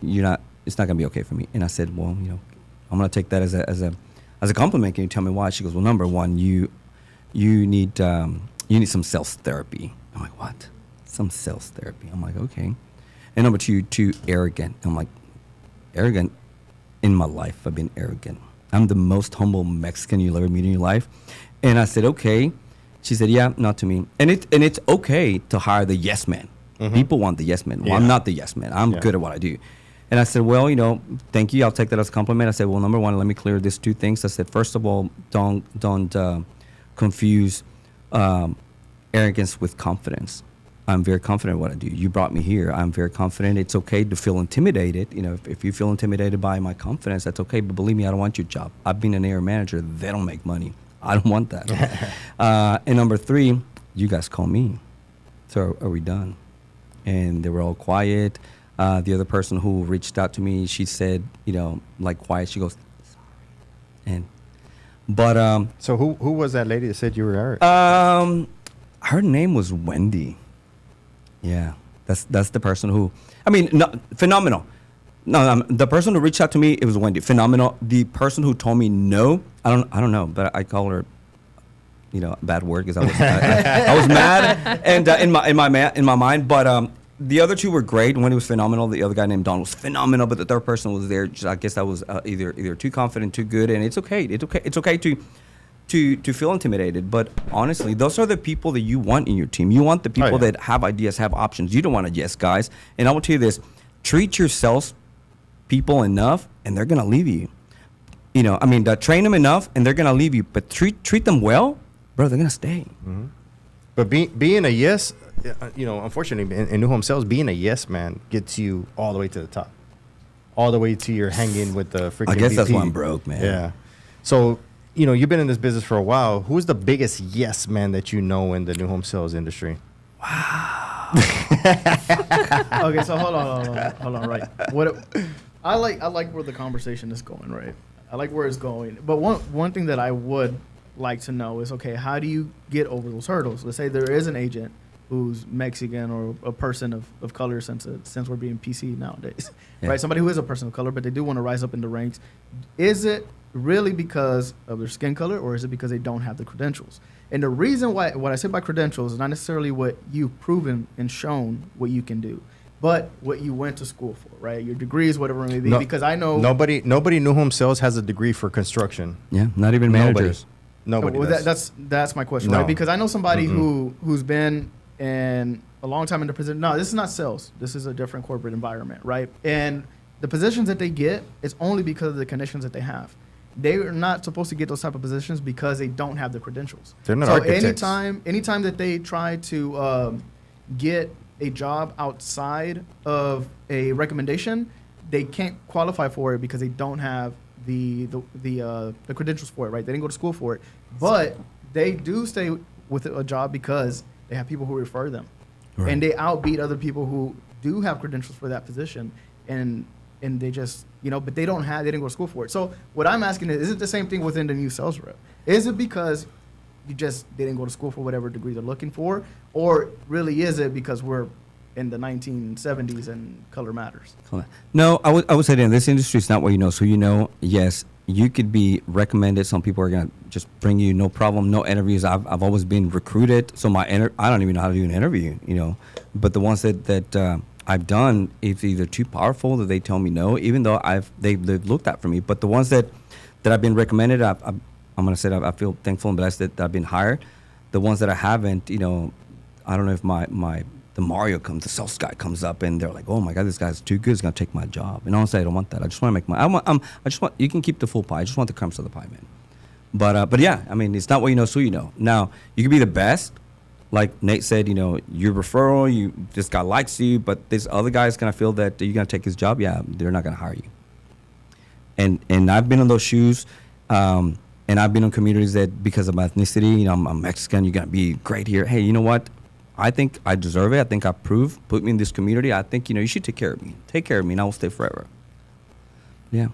It's not going to be okay for me. And I said, well, I'm going to take that as a compliment. Can you tell me why? She goes, well, number one, you need some sales therapy. I'm like, what? Some sales therapy. I'm like, okay. And number two, too arrogant. I'm like, arrogant? In my life, I've been arrogant. I'm the most humble Mexican you'll ever meet in your life. And I said, okay. She said, yeah, not to me. And it's okay to hire the yes man. Mm-hmm. People want the yes man. Well, yeah. I'm not the yes man. I'm good at what I do. And I said, well, thank you. I'll take that as a compliment. I said, well, number one, let me clear these 2 things. I said, first of all, don't confuse arrogance with confidence. I'm very confident in what I do. You brought me here. I'm very confident. It's okay to feel intimidated. If you feel intimidated by my confidence, that's okay. But believe me, I don't want your job. I've been an area manager. They don't make money. I don't want that. And number 3, you guys call me. So are we done? And they were all quiet. The other person who reached out to me, she said, quiet. She goes, sorry. So who was that lady that said you were arrogant? Her name was Wendy. Yeah, that's the person who, phenomenal. No, the person who reached out to me, it was Wendy. Phenomenal. The person who told me no, I don't know, but I call her, a bad word because I was mad and in my mind. But the other 2 were great. Wendy was phenomenal. The other guy named Don was phenomenal. But the third person was there. I guess I was either too confident, too good, and it's okay. It's okay to feel intimidated, but honestly, those are the people that you want in your team. You want the people that have ideas, have options. You don't want to yes guys. And I will tell you this: treat your sales people enough, and they're gonna leave you. Train them enough, and they're gonna leave you. But treat them well, bro. They're gonna stay. Mm-hmm. But being a yes, unfortunately, in new home sales, being a yes man gets you all the way to the top, all the way to your hanging with the freaking. I guess VP. that's why I'm broke, man. Yeah. So. You've been in this business for a while. Who's the biggest yes man that you know in the new home sales industry? Wow. Okay, so hold on, right. I like where the conversation is going, right? I like where it's going. But one thing that I would like to know is, okay, how do you get over those hurdles? Let's say there is an agent who's Mexican or a person of color, since we're being PC nowadays, right? Somebody who is a person of color, but they do want to rise up in the ranks. Is it really because of their skin color, or is it because they don't have the credentials? And the reason why, what I say by credentials, is not necessarily what you've proven and shown what you can do, but what you went to school for, right? Your degrees, whatever it may be. No, because I know nobody new home sales has a degree for construction. Yeah, not even managers. Nobody. Well, that's my question, right? Because I know somebody who's been in a long time in the position. No, this is not sales. This is a different corporate environment, right? And the positions that they get is only because of the connections that they have. They are not supposed to get those type of positions because they don't have the credentials. They're not so architects. anytime that they try to get a job outside of a recommendation, they can't qualify for it because they don't have the credentials for it, right? They didn't go to school for it, but they do stay with a job because they have people who refer them, Right. and they outbeat other people who do have credentials for that position, and they just, but they didn't go to school for it. So what I'm asking is it the same thing within the new sales rep? Is it because you just didn't go to school for whatever degree they're looking for, or really is it because we're in the 1970s and color matters? No, I would say that in this industry, it's not what you know. So yes, you could be recommended. Some people are gonna just bring you, no problem, no interviews. I've always been recruited, so I don't even know how to do an interview, But the ones that I've done, it's either too powerful that they tell me no, even though they've looked at for me. But the ones that I've been recommended, I'm gonna say that I feel thankful and blessed that I've been hired. The ones that I haven't, I don't know if the sales guy comes up and they're like, oh my God, this guy's too good, he's gonna take my job. And honestly, I don't want that. I just want to make I just want, you can keep the full pie. I just want the crumbs of the pie, man. But yeah, I mean, it's not what you know, it's who you know. Now, you can be the best. Like Nate said, your referral, this guy likes you, but this other guy's gonna feel that you're gonna take his job. Yeah, they're not gonna hire you. And I've been in those shoes, and I've been in communities that because of my ethnicity, I'm Mexican, you're gonna be great here. Hey, you know what? I think I deserve it. I think I put me in this community. I think, you should take care of me. Take care of me and I will stay forever. Yeah.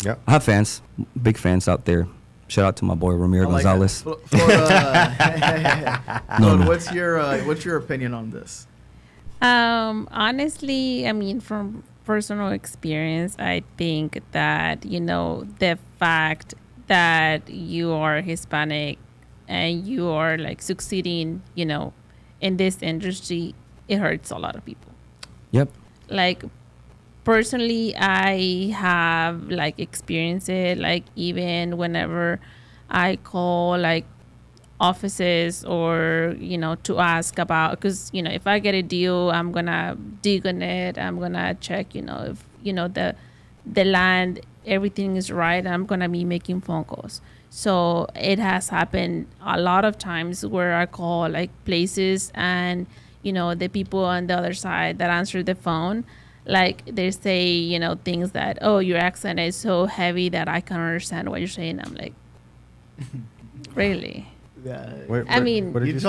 Yeah. I have fans, big fans out there. Shout out to my boy Ramiro Gonzalez. No. What's your opinion on this? Honestly, I mean, from personal experience, I think that, the fact that you are Hispanic and you are like succeeding, in this industry, it hurts a lot of people. Yep. Like, personally, I have like experienced it, like even whenever I call like offices or, to ask about, because, if I get a deal, I'm going to dig on it. I'm going to check, if, the land, everything is right. I'm going to be making phone calls. So it has happened a lot of times where I call like places and, the people on the other side that answer the phone, like they say, things that, oh, your accent is so heavy that I can't understand what you're saying. I'm like, really? Yeah. I mean, what did you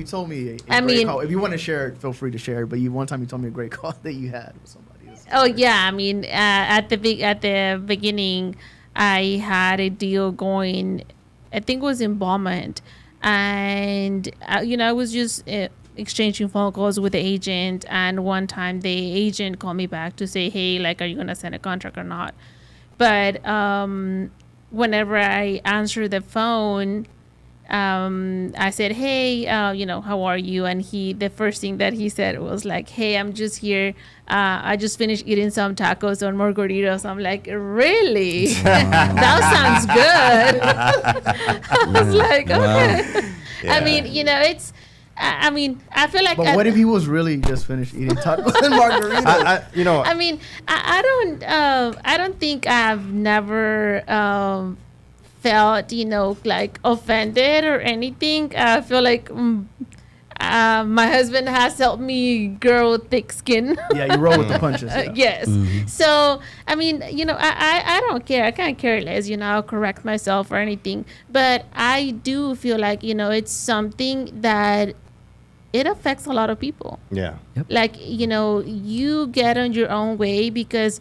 told me a great call. If you want to share it, feel free to share it. But one time you told me a great call that you had with somebody. Oh yeah, I mean, at the beginning, I had a deal going. I think it was in Beaumont, and I was just exchanging phone calls with the agent. And one time, the agent called me back to say, "Hey, like, are you gonna send a contract or not?" But whenever I answered the phone, I said, hey, how are you? And the first thing that he said was like, hey, I'm just here. I just finished eating some tacos on margaritas. I'm like, really? That sounds good. I was like, okay. Yeah. I mean, I feel like. But what if he was really just finished eating tacos and margaritas? I mean, I don't think I've never felt, like offended or anything. I feel like my husband has helped me grow thick skin. Yeah, you roll with the punches. Yeah. Yes. Mm-hmm. So, I mean, I don't care. I can't care less, I'll correct myself or anything. But I do feel like, it's something that it affects a lot of people. Yeah. Yep. Like, you get on your own way because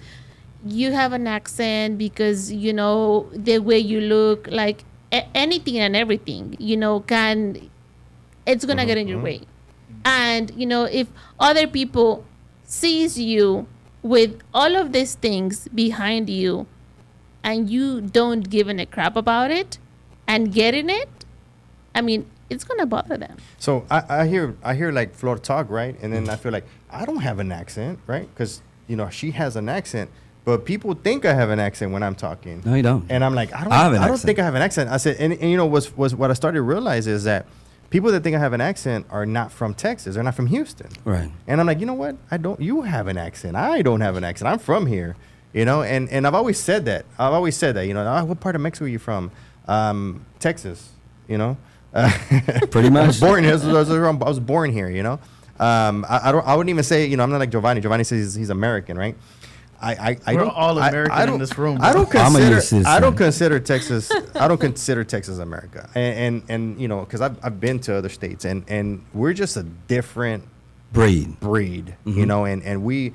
you have an accent, because, the way you look, like anything and everything, it's going to get in your way. And, if other people sees you with all of these things behind you and you don't give a crap about it and getting it, I mean, it's going to bother them. So I hear like Flor talk, right? And then I feel like I don't have an accent, right? Because, she has an accent. But people think I have an accent when I'm talking. No, you don't. And I'm like, I don't think I have an accent. I said, and was what I started to realize is that people that think I have an accent are not from Texas. They're not from Houston. Right. And I'm like, you know what? You have an accent. I don't have an accent. I'm from here. You know, and I've always said that. You know, what part of Mexico are you from? Texas. You know, Pretty much. I was born here. I was born here. You know, I wouldn't even say, you know, I'm not like Giovanni. Giovanni says he's American, right? We're all American in this room. I don't bro. I'm a consider. US citizen. I don't consider Texas. I don't consider Texas America. And you know, because I've been to other states, and we're just a different breed. you know, and we're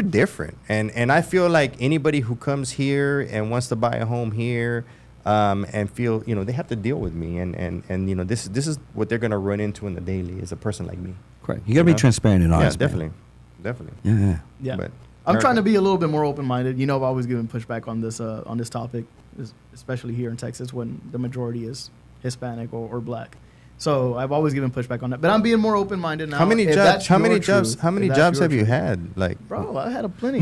different. And I feel like anybody who comes here and wants to buy a home here, and feel, you know, they have to deal with me, and you know, this is what they're gonna run into in the daily, is a person like me. Correct. You gotta be know? transparent and honest. Yeah, man. definitely. Yeah. Yeah. But I'm trying to be a little bit more open-minded. You know, I've always given pushback on this topic, especially here in Texas when the majority is Hispanic or black. So I've always given pushback on that. But I'm being more open-minded now. How many If jobs? that's How many your jobs? truth, How many if that's jobs your have you truth. had? Like, Bro, I had a plenty.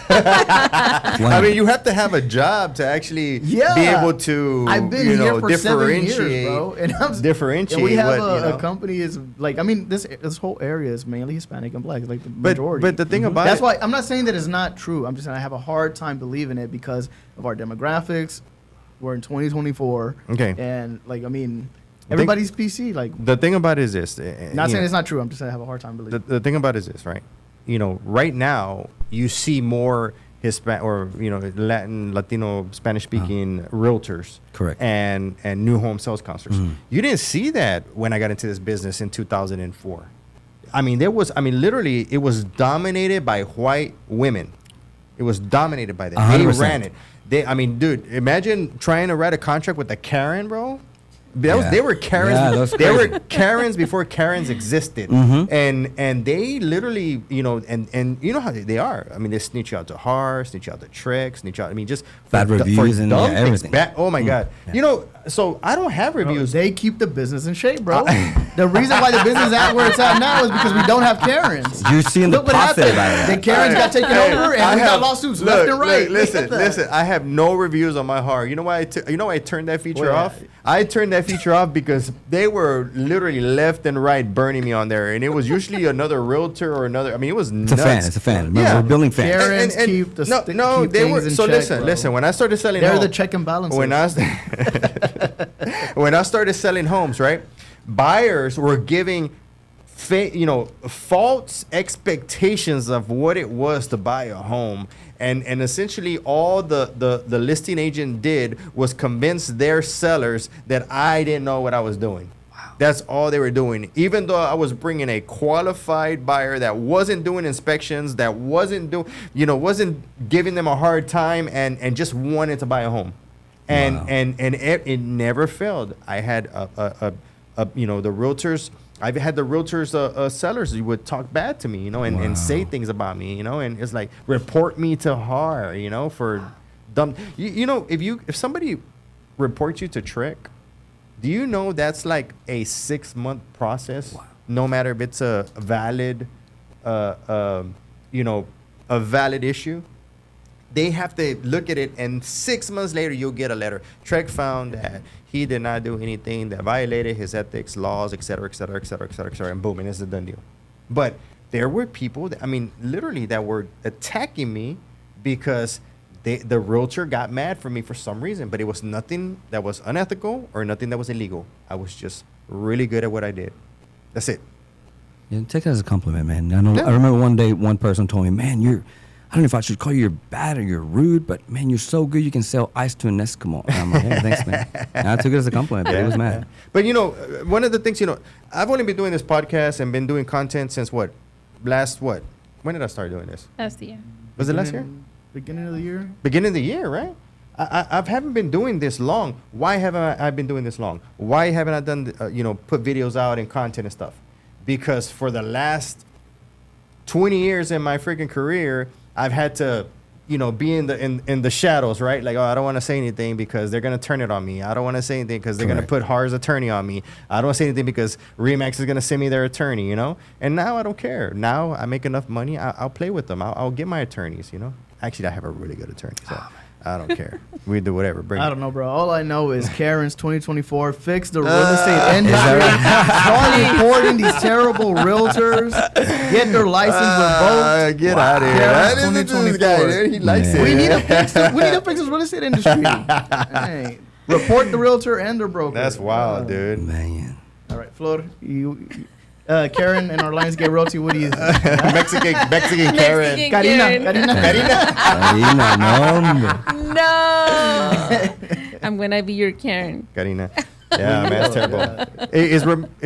I mean, you have to have a job to actually be able to, I've been you here know, for 7 years, differentiate. bro. And Differentiate we have what, you know. a company is like, I mean, this whole area is mainly Hispanic and black, like the But majority. but the thing about That's it, why I'm not saying that it's not true. I'm just saying I have a hard time believing it because of our demographics. We're in 2024. Okay. And like, I mean, everybody's PC. Like, the thing about it is this. not saying it's not true. I'm just saying I have a hard time believing. The thing about it is this, right? You know, right now you see more Hispanic or, you know, Latino, Spanish-speaking realtors, Correct. and new home sales counselors. You didn't see that when I got into this business in 2004. I mean, literally, it was dominated by white women. It was dominated by them. 100%. They ran it. I mean, dude, imagine trying to write a contract with a Karen, bro. They were Karens. Yeah, that's they were crazy. Karens before Karens existed, and they literally, you know, and you know how they are. I mean, they snitch you out to Har, snitch you out to Trek, snitch out. I mean, just Bad reviews and dumb things. everything. Oh my god, Yeah. you know. So I don't have Bro, reviews. they keep the business in shape, bro. The reason why the business is at where it's at now is because we don't have Karens. You're seeing the Look what positive happened. out of The that. Karens got taken over, and I we got have- lawsuits look, left and right. look, listen, Look at that. listen. I have no reviews on my Har. You know why? You know why I turned that feature Well, off? I turned that feature off because they were literally left and right burning me on there, and it was usually another realtor or another. I mean, it was It's nuts. a fan. It's a fan. Remember, Yeah. we're building fans. Karens keep the keep they were. things in So check, listen, bro. listen. When I started selling, They're homes, the check and balances. when I started selling homes, right, buyers were giving false expectations of what it was to buy a home, and essentially all the listing agent did was convince their sellers that I didn't know what I was doing. That's all they were doing. Even though I was bringing a qualified buyer that wasn't doing inspections, that wasn't giving them a hard time, and just wanted to buy a home, and it never failed. I had the realtors. I've had the realtors, sellers who would talk bad to me, you know, and say things about me, you know, and it's like report me to Har, you know, for dumb. You know, if somebody reports you to Trick, do you know that's like a 6-month process? Wow. No matter if it's a valid, a valid issue. They have to look at it, and 6 months later, you'll get a letter. Trek found that he did not do anything that violated his ethics, laws, et cetera, et cetera, et cetera, et cetera, et cetera, and boom, and it's a done deal. But there were people, literally, that were attacking me because the realtor got mad for me for some reason, but it was nothing that was unethical or nothing that was illegal. I was just really good at what I did. That's it. Yeah, take that as a compliment, man. I know. Yeah. I remember one day one person told me, "Man, I don't know if I should call you bad or you're rude, but man, you're so good you can sell ice to an Eskimo." And I'm like, "Hey, thanks, man." And I took it as a compliment, but he was mad. But one of the things, I've only been doing this podcast and been doing content since when did I start doing this? Last year. Was it last year? Beginning of the year. Beginning of the year, right? I haven't been doing this long. Why haven't I been doing this long? Why haven't I done, put videos out and content and stuff? Because for the last 20 years in my freaking career, I've had to, be in the shadows, right? Like, I don't want to say anything because they're going to turn it on me. I don't want to say anything because they're going to put Har's attorney on me. I don't want to say anything because Remax is going to send me their attorney, And now I don't care. Now I make enough money. I'll play with them. I'll get my attorneys, Actually, I have a really good attorney. So. I don't care. We do whatever. Bring I it. don't know, bro. All I know is Karen's 2024 fix the real estate industry. Start reporting these terrible realtors. Get their license revoked. Get out of here. Karen's Listen to this 2024. guy, dude. He likes Man. it. We need to fix this real estate industry. Hey, report the realtor and their broker. That's wild, dude. Man. All right, Flor, Karen and our Lionsgate Realty. What do you? Mexican Karen. Mexican Karina. No, No. I'm gonna be your Karen. Karina. Yeah, man, that's terrible. Hey, is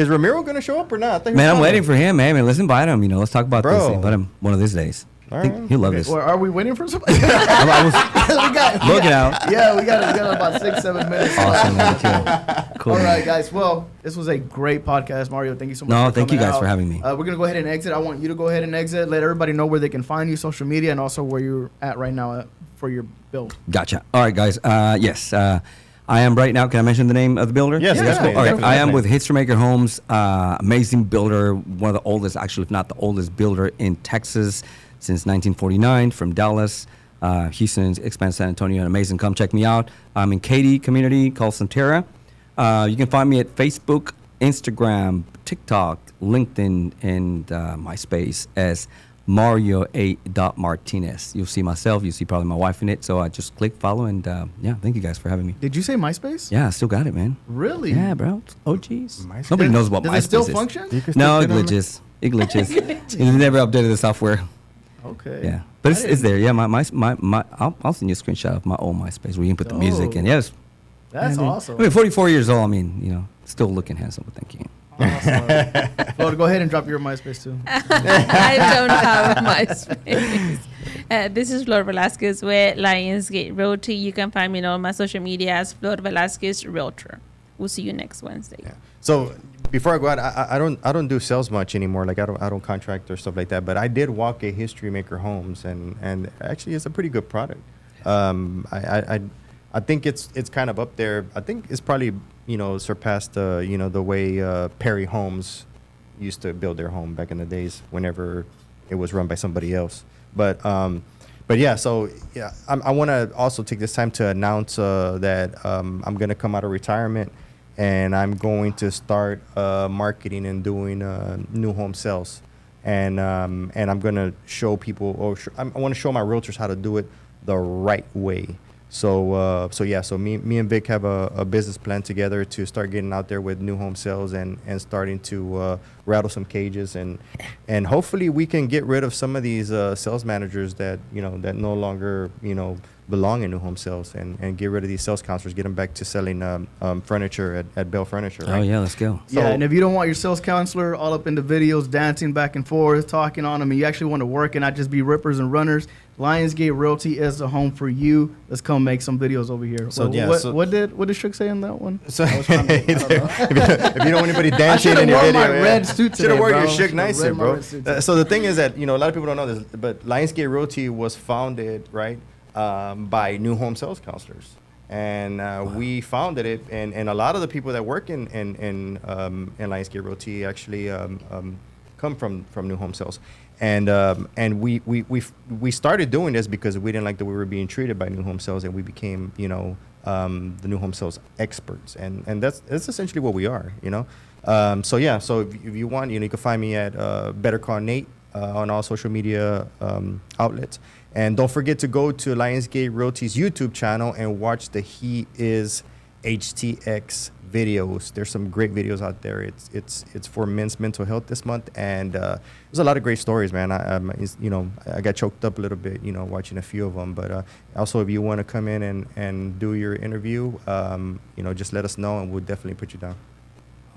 Ramiro gonna show up or not? I think man, I'm he's waiting for him, man. Let's invite him. Let's talk about Bro. this. Invite him one of these days. All I think right. he'll love this. Or are we waiting for somebody? I was we got, looking out. Yeah, we got about 6-7 minutes. Awesome, man. Cool. All right, guys. Well, this was a great podcast, Mario. Thank you so much. No, for thank you coming guys out. for having me. We're gonna go ahead and exit. I want you to go ahead and exit. Let everybody know where they can find you, social media, and also where you're at right now for your build. Gotcha. All right, guys. Yes. I am right now. Can I mention the name of the builder? Yes, Yeah. definitely. All right, definitely, I am definitely. with Hitstermaker Homes, amazing builder, one of the oldest, actually, if not the oldest builder in Texas since 1949 from Dallas, Houston, expand San Antonio, amazing. Come check me out. I'm in Katy community called Santera. You can find me at Facebook, Instagram, TikTok, LinkedIn, and MySpace as Mario A. Martinez. You'll see myself. You'll see probably my wife in it. So I just click follow and yeah, thank you guys for having me. Did you say MySpace? Yeah, I still got it, man. Really? Yeah, bro. Oh, geez. MySpace? Nobody knows what Does MySpace it still is. function? You can No, still it get on there? glitches. It glitches. It never updated the software. Okay. Yeah, but I it's there. Yeah, my I'll send you a screenshot of my old MySpace where you can put the music in. Oh. Yes. That's I awesome. mean, 44 years old. I mean, still looking handsome. But thank you. Awesome. Well, go ahead and drop your MySpace too. I don't have MySpace. This is Flor Velasquez with Lionsgate Realty. You can find me on all my social media as Flor Velasquez Realtor. We'll see you next Wednesday. Yeah. So before I go out, I don't do sales much anymore. Like I don't contract or stuff like that. But I did walk a History Maker Homes, and actually it's a pretty good product. I think it's kind of up there. I think it's probably surpassed the way Perry Homes used to build their home back in the days whenever it was run by somebody else. But yeah, so yeah, I want to also take this time to announce that I'm going to come out of retirement and I'm going to start marketing and doing new home sales. And I'm going to show people, I want to show my realtors how to do it the right way. So me and Vic have a business plan together to start getting out there with new home sales and starting to rattle some cages and hopefully we can get rid of some of these sales managers that that no longer belong in new home sales and get rid of these sales counselors, get them back to selling furniture at Bell Furniture. Right? Oh yeah, let's go. Yeah, So- and if you don't want your sales counselor all up in the videos, dancing back and forth, talking on them, and you actually want to work and not just be rippers and runners, Lionsgate Realty is the home for you. Let's come make some videos over here. So, yeah, what did Shook say in that one? So I was trying to- I don't know. if you don't want anybody I dancing should've in your worn video, my red suit should have today, worn your bro. Shook Should've nicer, worn my bro. red suit today. So the thing is that a lot of people don't know this, but Lionsgate Realty was founded by new home sales counselors, and we founded it, and a lot of the people that work in Lionsgate Realty actually come from new home sales, and we started doing this because we didn't like that we were being treated by new home sales, and we became the new home sales experts, and that's essentially what we are, so if you want, you can find me at Better Call Nate on all social media outlets. And don't forget to go to Lionsgate Realty's YouTube channel and watch the He Is HTX videos. There's some great videos out there. It's for men's mental health this month, and there's a lot of great stories, man. I got choked up a little bit, watching a few of them. But also, if you want to come in and do your interview, just let us know, and we'll definitely put you down.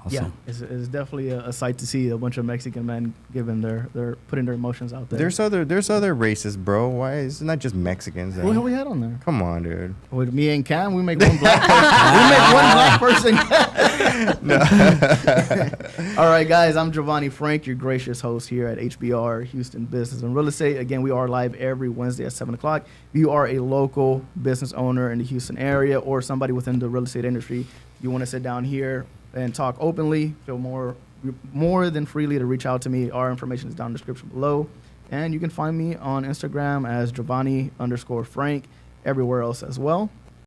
Awesome. Yeah, it's definitely a sight to see a bunch of Mexican men giving their putting their emotions out there. There's other races, bro. Why is it not just Mexicans? Who have we had on there? Come on, dude. With me and Cam, we make one black person. We make one black person. All right, guys. I'm Giovanni Frank, your gracious host here at HBR Houston Business and Real Estate. Again, we are live every Wednesday at 7 o'clock. If you are a local business owner in the Houston area or somebody within the real estate industry, you want to sit down here and talk openly, feel more than freely to reach out to me. Our information is down in the description below. And you can find me on Instagram as Giovanni_Frank. everywhere else as well.